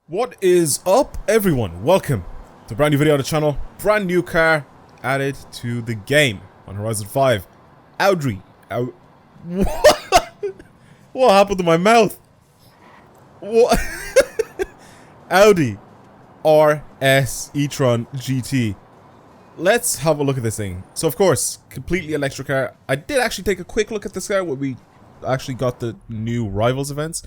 What is up, everyone? Welcome to a brand new video on the channel. Brand new car added to the game on Horizon 5. Audi. What happened to my mouth? What? Audi RS E-TRON GT. Let's have a look at this thing. So, of course, completely electric car. I did actually take a quick look at this car when we actually got the new Rivals events.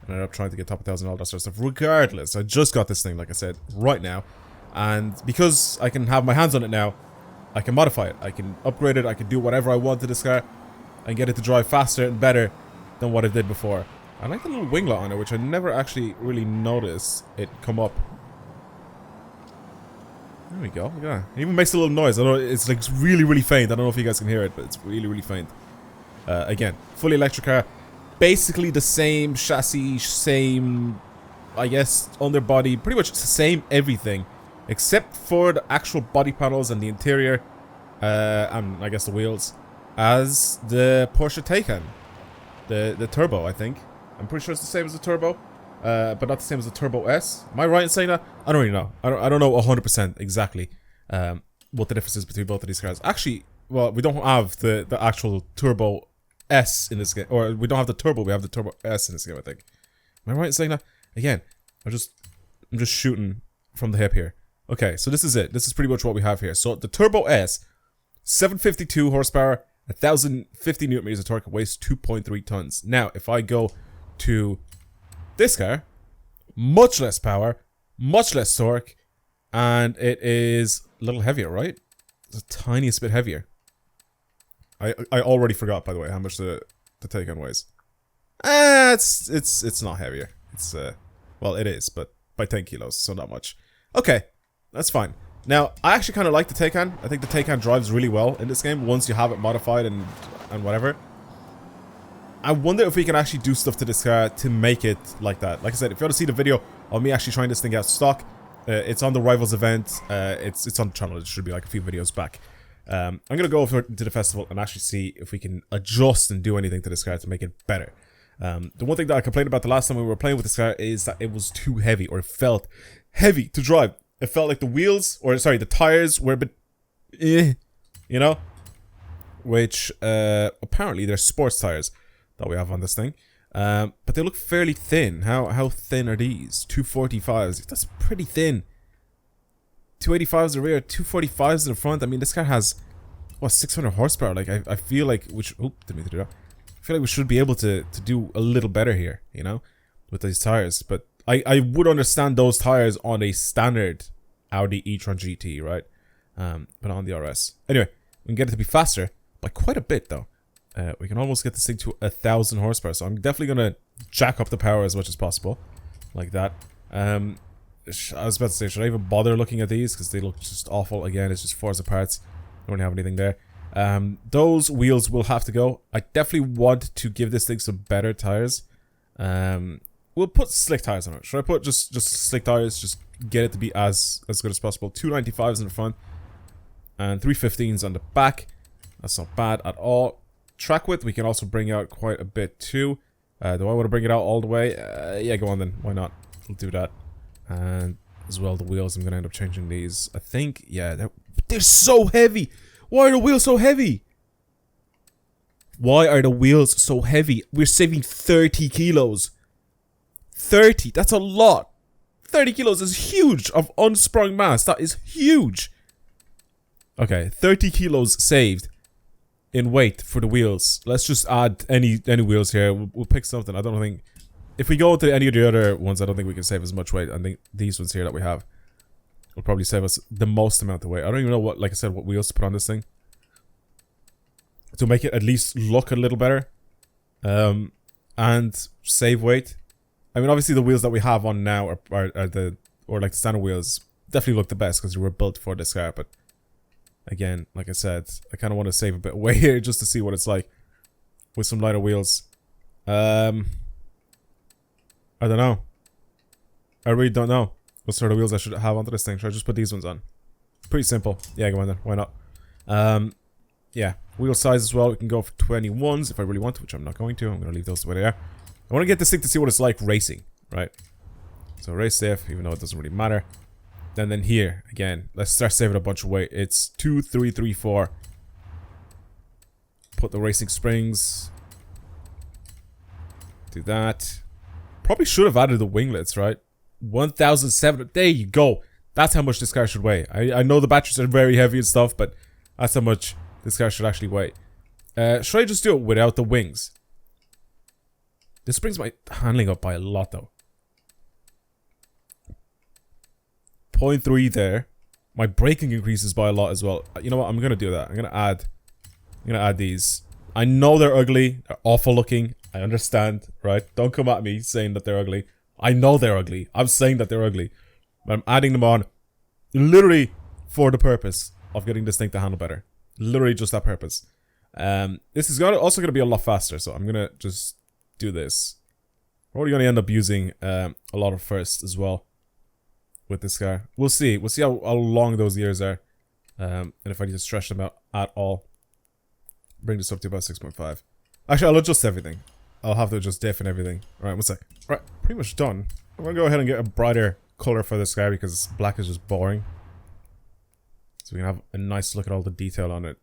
I ended up trying to get top 1,000 all that sort of stuff. Regardless, I just got this thing, like I said, right now. And because I can have my hands on it now, I can modify it. I can upgrade it. I can do whatever I want to this car and get it to drive faster and better than what it did before. I like the little winglet on it, which I never actually really noticed it come up. There we go. Look at that. It even makes a little noise. I know it's like really, really faint. I don't know if you guys can hear it, but it's really, really faint. Again, fully electric car. Basically the same chassis, same, I guess, underbody, pretty much the same everything, except for the actual body panels and the interior, and I guess the wheels, as the Porsche Taycan, the Turbo, I think. I'm pretty sure it's the same as the Turbo, but not the same as the Turbo S. Am I right in saying that? I don't really know. I don't know 100% exactly what the difference is between both of these cars. Actually, well, we don't have the actual Turbo S in this game, or we don't have the Turbo, we have the Turbo S in this game, I think. Am I right in saying that? Again, I'm just shooting from the hip here. Okay, so this is it. This is pretty much what we have here. So the Turbo S, 752 horsepower, 1,050 newton meters of torque, weighs 2.3 tons. Now, if I go to this car, much less power, much less torque, and it is a little heavier, right? It's the tiniest bit heavier. I already forgot, by the way, how much the Taycan weighs. It's not heavier. It's well, it is, but by 10 kilos, so not much. Okay, that's fine. Now, I actually kind of like the Taycan. I think the Taycan drives really well in this game once you have it modified and whatever. I wonder if we can actually do stuff to this car to make it like that. Like I said, if you want to see the video of me actually trying this thing out stock, it's on the Rivals event. It's on the channel. It should be like a few videos back. I'm gonna go over to the festival and actually see if we can adjust and do anything to this car to make it better. The one thing that I complained about the last time we were playing with this car is that it was too heavy, or it felt heavy to drive. It felt like the wheels, or sorry, the tires were a bit, you know, which apparently they're sports tires that we have on this thing, but they look fairly thin. How thin are these? 245s. That's pretty thin. 285s in the rear, 245s in the front. I mean, this car has, what, 600 horsepower. Like, I feel like we should, didn't mean to do that. I feel like we should be able to do a little better here, you know, with these tires. But I would understand those tires on a standard Audi E-TRON GT, right? But on the RS. Anyway, we can get it to be faster by quite a bit, though. We can almost get this thing to 1,000 horsepower. So I'm definitely going to jack up the power as much as possible. Like that. I was about to say, should I even bother looking at these? Because they look just awful. Again, it's just Forza parts. Don't really have anything there. Those wheels will have to go. I definitely want to give this thing some better tires. We'll put slick tires on it. Should I put just slick tires? Just get it to be as good as possible. 295s in the front. And 315s on the back. That's not bad at all. Track width, we can also bring out quite a bit too. Do I want to bring it out all the way? Yeah, go on then. Why not? We'll do that. And as well, the wheels, I'm going to end up changing these. I think, yeah, they're so heavy. Why are the wheels so heavy? Why are the wheels so heavy? We're saving 30 kilos. 30, that's a lot. 30 kilos is huge of unsprung mass. That is huge. Okay, 30 kilos saved in weight for the wheels. Let's just add any wheels here. We'll pick something. I don't think... If we go to any of the other ones, I don't think we can save as much weight. I think these ones here that we have will probably save us the most amount of weight. I don't even know what, like I said, what wheels to put on this thing to make it at least look a little better, and save weight. I mean, obviously the wheels that we have on now are the standard wheels definitely look the best because they were built for this car. But again, like I said, I kind of want to save a bit of weight here just to see what it's like with some lighter wheels. I don't know. I really don't know what sort of wheels I should have onto this thing. Should I just put these ones on? Pretty simple. Yeah, go on then. Why not? Yeah. Wheel size as well. We can go for 21s if I really want to, which I'm not going to. I'm going to leave those the way they are. I want to get this thing to see what it's like racing, right? So race safe, even though it doesn't really matter. And then here, again, let's start saving a bunch of weight. It's 2, 3, 3, 4. Put the racing springs. Do that. Probably should have added the winglets, right? 1,700. There you go. That's how much this car should weigh. I know the batteries are very heavy and stuff, but that's how much this car should actually weigh. Should I just do it without the wings? This brings my handling up by a lot, though. 0.3 there. My braking increases by a lot as well. You know what? I'm gonna do that. I'm gonna add these. I know they're ugly. They're awful looking. I understand, right? Don't come at me saying that they're ugly. I know they're ugly. I'm saying that they're ugly. But I'm adding them on literally for the purpose of getting this thing to handle better. Literally just that purpose. This is also going to be a lot faster, so I'm going to just do this. Probably going to end up using a lot of first as well with this car. We'll see. We'll see how long those years are. And if I need to stretch them out at all. Bring this up to about 6.5. Actually, I'll adjust everything. I'll have to adjust diff and everything. Alright, one sec. Alright, pretty much done. I'm going to go ahead and get a brighter color for this guy because black is just boring. So we can have a nice look at all the detail on it.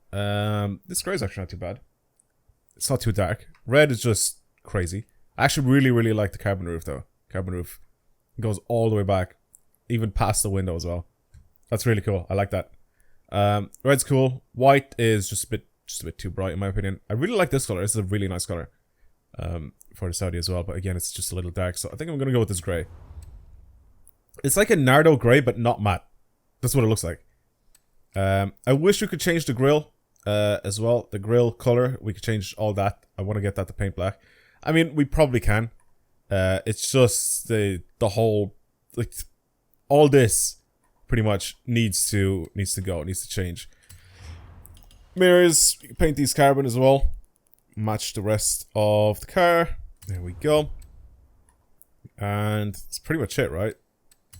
This gray is actually not too bad. It's not too dark. Red is just crazy. I actually really like the carbon roof though. Carbon roof goes all the way back, even past the window as well. That's really cool. I like that. Red's cool. White is just a bit too bright in my opinion. I really like this color. This is a really nice color for the Saudi as well. But again, it's just a little dark. So I think I'm gonna go with this gray. It's like a Nardo gray, but not matte. That's what it looks like. I wish we could change the grille as well. The grille color, we could change all that. I want to get that to paint black. I mean, we probably can. It's just the whole, like, all this pretty much needs to go. It needs to change. Mirrors, you can paint these carbon as well. Match the rest of the car. There we go. And that's pretty much it, right?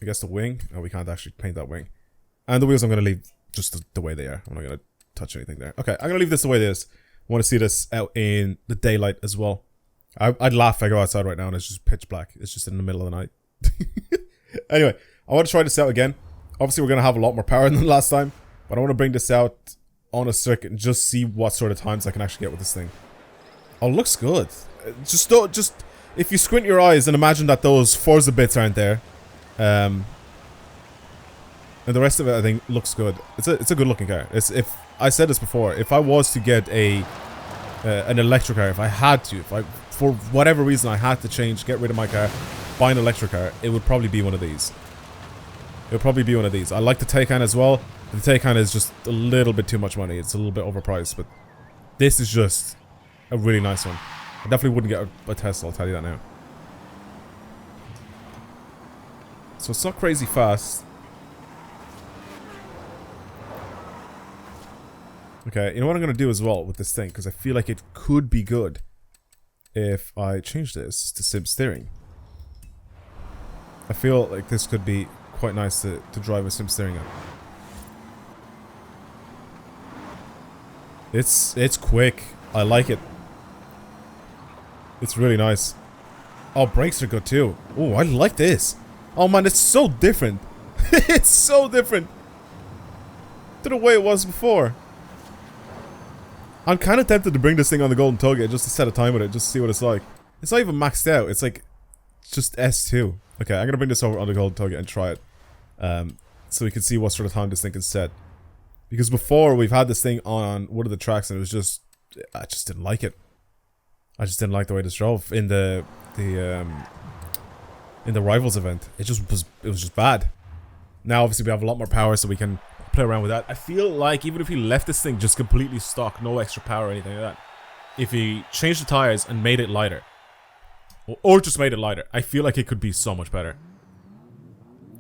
I guess the wing. No, we can't actually paint that wing. And the wheels I'm going to leave just the way they are. I'm not going to touch anything there. Okay, I'm going to leave this the way it is. I want to see this out in the daylight as well. I'd laugh if I go outside right now and it's just pitch black. It's just in the middle of the night. Anyway, I want to try this out again. Obviously, we're going to have a lot more power than last time. But I want to bring this out on a circuit and just see what sort of times I can actually get with this thing. Oh, it looks good. Just if you squint your eyes and imagine that those Forza bits aren't there. And the rest of it, I think, looks good. It's a good looking car. If I said this before, if I was to get an electric car, if for whatever reason I had to get rid of my car, buy an electric car, it would probably be one of these. It would probably be one of these. I like the Taycan as well. The Taycan is just a little bit too much money. It's a little bit overpriced, but this is just a really nice one. I definitely wouldn't get a Tesla, I'll tell you that now. So it's not crazy fast. Okay, you know what I'm going to do as well with this thing, because I feel like it could be good if I change this to sim steering. I feel like this could be quite nice to drive with sim steering on. It's quick. I like it. It's really nice. Oh, brakes are good too. Oh, I like this. Oh man, it's so different. It's so different to the way it was before. I'm kind of tempted to bring this thing on the Golden Touge just to set a time with it, just to see what it's like. It's not even maxed out. It's like just S2. Okay, I'm gonna bring this over on the Golden Touge and try it, so we can see what sort of time this thing can set. Because before we've had this thing on one of the tracks and it was just, I just didn't like it. I just didn't like the way this drove in the Rivals event. It was just bad. Now obviously we have a lot more power, so we can play around with that. I feel like even if he left this thing just completely stock, no extra power or anything like that, if he changed the tires and made it lighter, or just made it lighter, I feel like it could be so much better.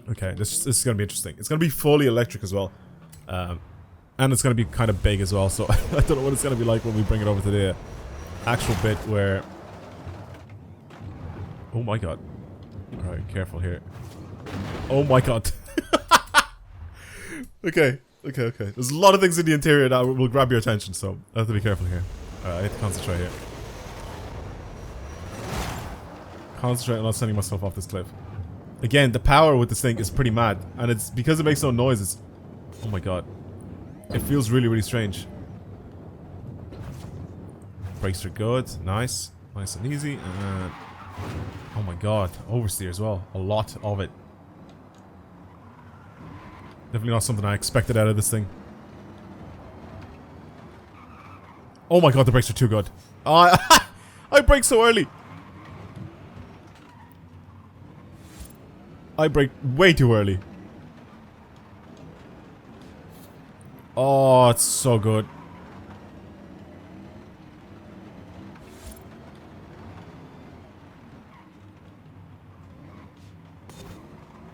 Okay, this is gonna be interesting. It's gonna be fully electric as well, and it's gonna be kind of big as well. So I don't know what it's gonna be like when we bring it over to the actual bit where. Oh my god! All right, careful here. Oh my god. Okay. There's a lot of things in the interior that will grab your attention, so I have to be careful here. I have to concentrate here. Concentrate on not sending myself off this cliff. Again, the power with this thing is pretty mad. And it's because it makes no noise, it's... Oh my god. It feels really, really strange. Brakes are good. Nice. Nice and easy. And... Oh my god. Oversteer as well. A lot of it. Definitely not something I expected out of this thing. Oh my god, the brakes are too good. I brake so early. I brake way too early. Oh, it's so good.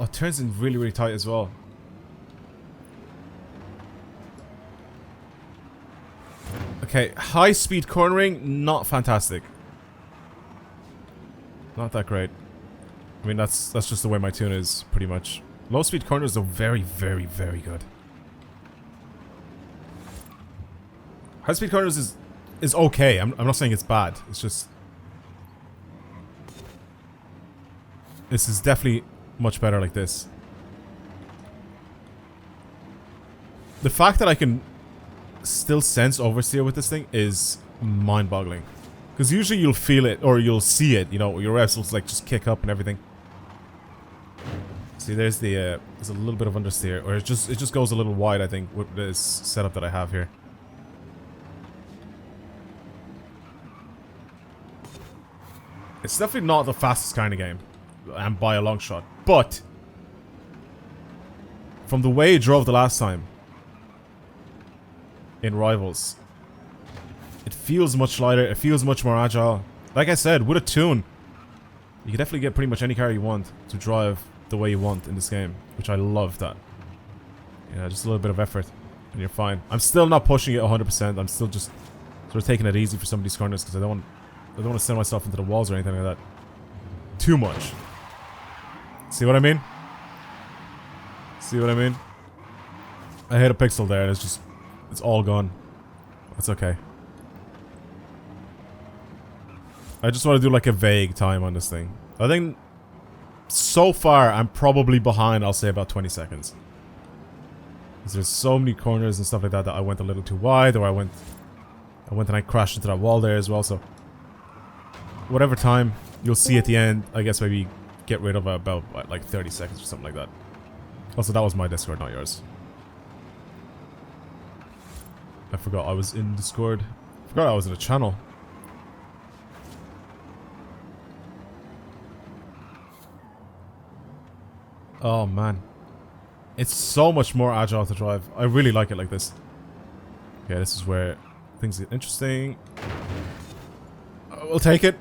Oh, it turns in really, really tight as well. Okay, high speed cornering, not fantastic. Not that great. I mean, that's just the way my tune is, pretty much. Low speed corners are very, very, very good. High speed corners is okay. I'm not saying it's bad. It's just... This is definitely much better like this. The fact that I can still sense oversteer with this thing is mind-boggling. Because usually you'll feel it, or you'll see it, you know, your revs will like just kick up and everything. See, there's the, there's a little bit of understeer, or it just goes a little wide, I think, with this setup that I have here. It's definitely not the fastest kind of game, and by a long shot, but from the way it drove the last time in Rivals, it feels much lighter, it feels much more agile. Like I said, with a tune, you can definitely get pretty much any car you want to drive the way you want in this game, which I love that. Yeah, just a little bit of effort and you're fine. I'm still not pushing it 100%, I'm still just sort of taking it easy for some of these corners because I don't want to send myself into the walls or anything like that. Too much. See what I mean? See what I mean? I hit a pixel there and it's just... It's all gone. It's okay. I just want to do like a vague time on this thing. I think... So far, I'm probably behind, I'll say about 20 seconds. Because there's so many corners and stuff like that that I went a little too wide, or I went and I crashed into that wall there as well, so... Whatever time you'll see at the end, I guess maybe get rid of about like 30 seconds or something like that. Also, that was my Discord, not yours. I forgot I was in Discord. I forgot I was in a channel. Oh man. It's so much more agile to drive. I really like it like this. Okay, this is where things get interesting. We'll take it.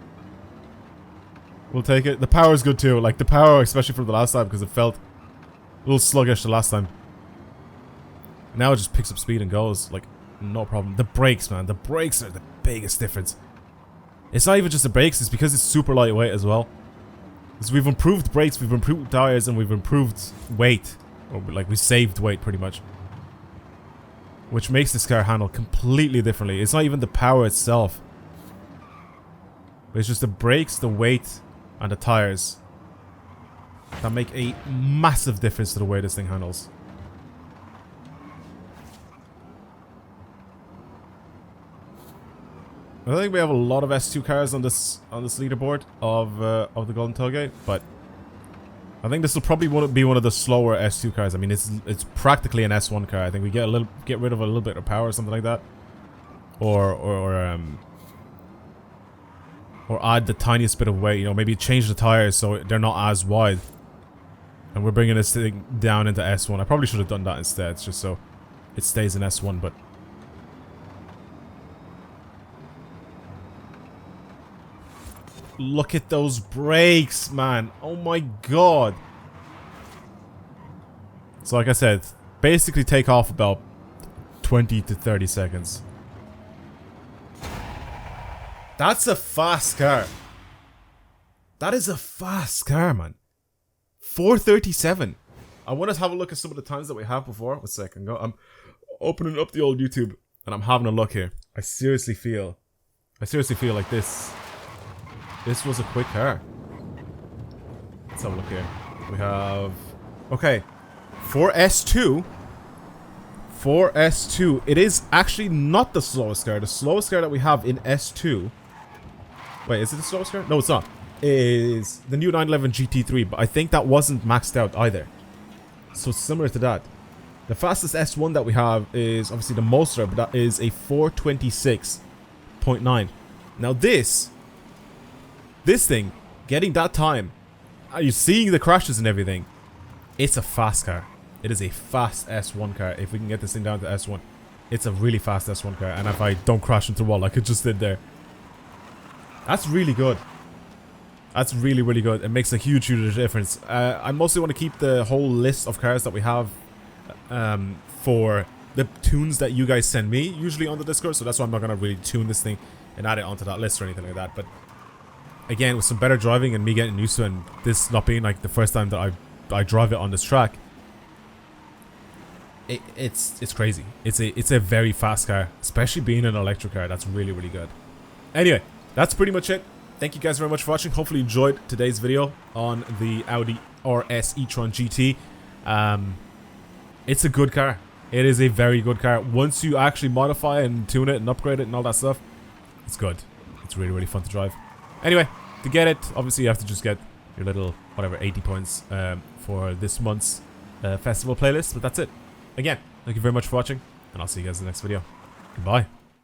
We'll take it. The power is good too. Like the power, especially from the last time, because it felt a little sluggish the last time. Now it just picks up speed and goes. Like, no problem. The brakes, man. The brakes are the biggest difference. It's not even just the brakes. It's because it's super lightweight as well. Because we've improved brakes, we've improved tires, and we've improved weight. Or like, we saved weight pretty much. Which makes this car handle completely differently. It's not even the power itself. It's just the brakes, the weight, and the tires that make a massive difference to the way this thing handles. I think we have a lot of S2 cars on this leaderboard of the Golden Touge, but I think this will probably be one of the slower S2 cars. I mean, it's practically an S1 car. I think we get rid of a little bit of power or something like that, or add the tiniest bit of weight. You know, maybe change the tires so they're not as wide. And we're bringing this thing down into S1. I probably should have done that instead, just so it stays in S1, but... Look at those brakes, man. Oh my god. So like I said, basically take off about 20 to 30 seconds. That's a fast car. That is a fast car, man. 437. I want to have a look at some of the times that we have before. One second. I'm opening up the old YouTube and I'm having a look here. I seriously feel like this was a quick car. Let's have a look here. We have... Okay. For S2... For S2, it is actually not the slowest car. The slowest car that we have in S2... Wait, is it the slowest car? No, it's not. Is the new 911 GT3, but I think that wasn't maxed out either. So it's similar to that. The fastest S1 that we have is obviously the Mosler, but that is a 426.9. Now this thing, getting that time, are you seeing the crashes and everything? It's a fast car. It is a fast S1 car. If we can get this thing down to S1, it's a really fast S1 car. And if I don't crash into the wall like it just did there, that's really good. That's really, really good. It makes a huge, huge difference. I mostly want to keep the whole list of cars that we have for the tunes that you guys send me, usually on the Discord. So that's why I'm not going to really tune this thing and add it onto that list or anything like that. But again, with some better driving and me getting used to it, and this not being like the first time that I drive it on this track, it's crazy. It's a very fast car, especially being an electric car. That's really, really good. Anyway, that's pretty much it. Thank you guys very much for watching. Hopefully you enjoyed today's video on the Audi RS E-TRON GT. It's a good car. It is a very good car. Once you actually modify and tune it and upgrade it and all that stuff, it's good. It's really, really fun to drive. Anyway, to get it, obviously you have to just get your little, whatever, 80 points for this month's festival playlist. But that's it. Again, thank you very much for watching, and I'll see you guys in the next video. Goodbye.